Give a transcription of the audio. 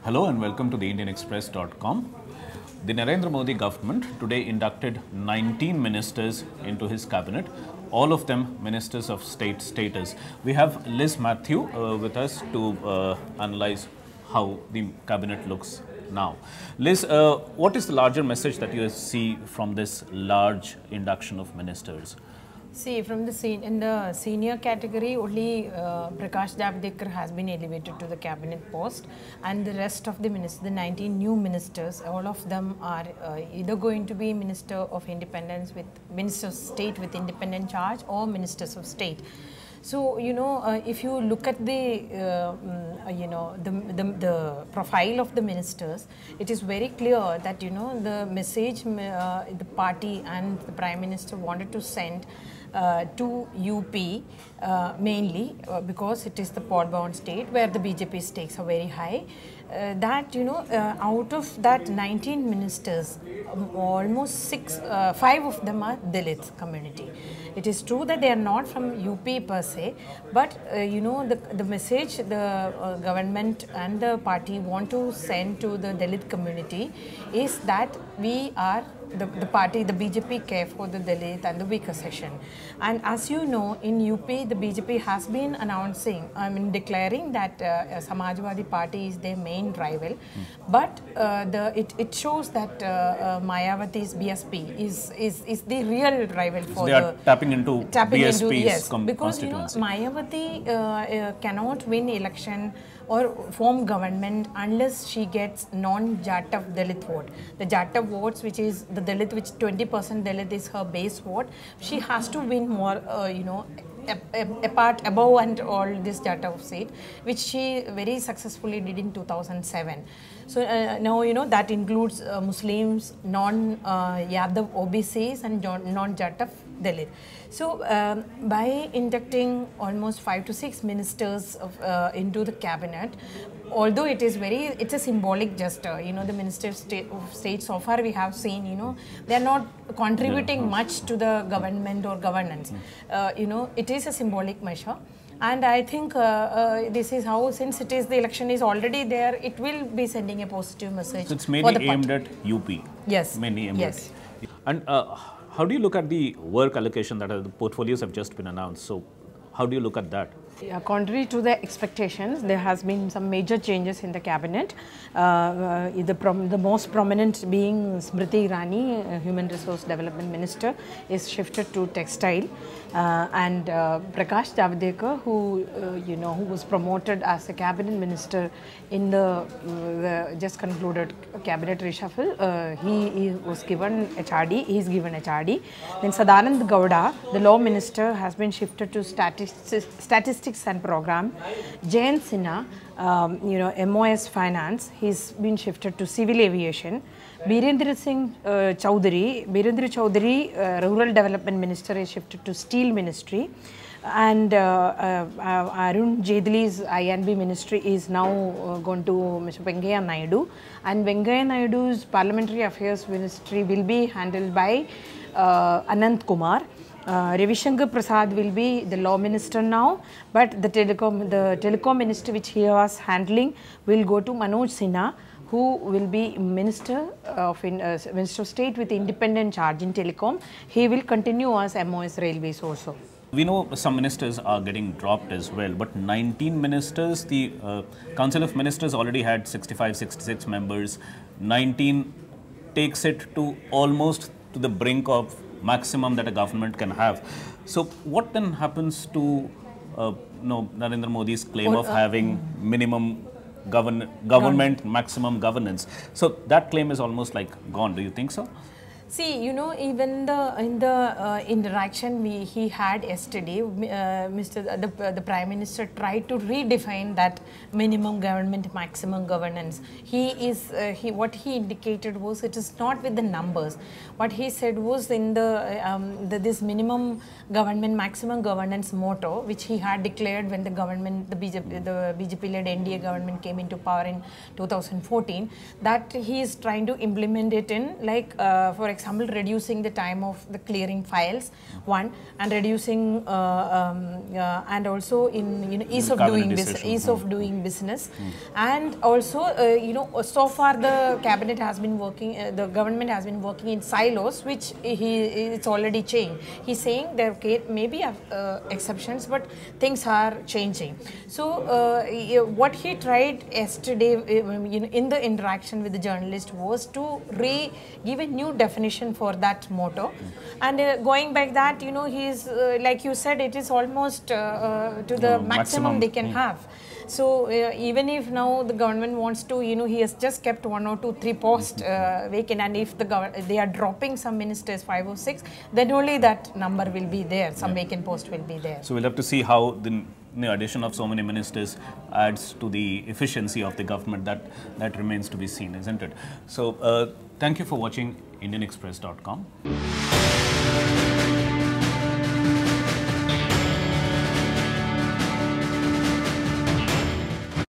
Hello and welcome to the IndianExpress.com. The Narendra Modi government today inducted 19 ministers into his cabinet, all of them ministers of state status. We have Liz Matthew with us to analyze how the cabinet looks now. Liz, what is the larger message that you see from this large induction of ministers? See, from the in the senior category, only Prakash Javadekar has been elevated to the cabinet post, and the rest of the ministers, the 19 new ministers, all of them are either going to be Minister of Independence with Minister of State with independent charge or Ministers of State. So, if you look at the, the profile of the ministers, it is very clear that, the message the party and the Prime Minister wanted to send to UP mainly because it is the pod-bound state where the BJP stakes are very high. Out of that 19 ministers, almost 5 of them are Dalit community. It is true that they are not from UP per se, but the message the government and the party want to send to the Dalit community is that we are the party, the BJP care for the Dalit and the weaker section. And as you know, in UP, the BJP has been announcing, declaring that Samajwadi Party is their main rival. But it shows that Mayawati's BSP is the real rival for they are tapping into BSP's because Mayawati cannot win election or form government unless she gets non-Jatav Dalit vote. The Jatav votes, which is the Dalit, which 20% Dalit is her base vote, she has to win more, above and all this Jatav seat, which she very successfully did in 2007. So now, that includes Muslims, non-Yadav OBCs and non-Jatav Dalit. So by inducting almost 5 to 6 ministers into the cabinet, although it's a symbolic gesture, the Minister of State so far we have seen, they are not contributing much to the government or governance. It is a symbolic measure. And I think this is how, since the election is already there, it will be sending a positive message. So it's mainly aimed at UP. Yes. Mainly aimed at. And how do you look at the work allocation that the portfolios have just been announced? So how do you look at that? Yeah, contrary to the expectations, there has been some major changes in the cabinet. The most prominent being Smriti Irani, Human Resource Development Minister, is shifted to textile, and Prakash Javadekar, who was promoted as a cabinet minister in the just concluded cabinet reshuffle, he was given HRD. He is given HRD. Then Sadanand Gowda, the law minister, has been shifted to statistics and program. Jayan Sinha, MOS finance, he's been shifted to civil aviation. Birendra Chaudhary, rural development minister, is shifted to steel ministry. And Arun Jaitley's INB ministry is now going to Mr. Venkaiah Naidu. And Venkaiah Naidu's parliamentary affairs ministry will be handled by Anant Kumar. Ravi Shankar Prasad will be the law minister now, but the telecom minister which he was handling will go to Manoj Sinha, who will be Minister of State with independent charge in telecom. He will continue as MOS Railways also. We know some ministers are getting dropped as well, but 19 ministers, the Council of Ministers already had 65, 66 members. 19 takes it to almost to the brink of maximum that a government can have. So what then happens to Narendra Modi's claim of having minimum government, maximum governance? So that claim is almost like gone. Do you think so? See, even in the interaction he had yesterday, the Prime Minister tried to redefine that minimum government, maximum governance. What he indicated was it is not with the numbers. What he said was in this minimum government, maximum governance motto, which he had declared when the BJP-led NDA government came into power in 2014, that he is trying to implement it in, like, for example, example, reducing the time of the clearing files, one, and reducing and also in ease of doing business, and also so far the cabinet has been working, the government has been working in silos, which it's already changed. He's saying there may be exceptions, but things are changing. So what he tried yesterday in the interaction with the journalist was to give a new definition for that motto, and going back that, he's like you said, it is almost to the maximum they can have. So even if now the government wants to, he has just kept 1 or 2, 3 posts vacant, and if they are dropping some ministers, 5 or 6, then only that number will be there, some vacant post will be there. So we'll have to see how the addition of so many ministers adds to the efficiency of the government. That remains to be seen, isn't it? So thank you for watching IndianExpress.com.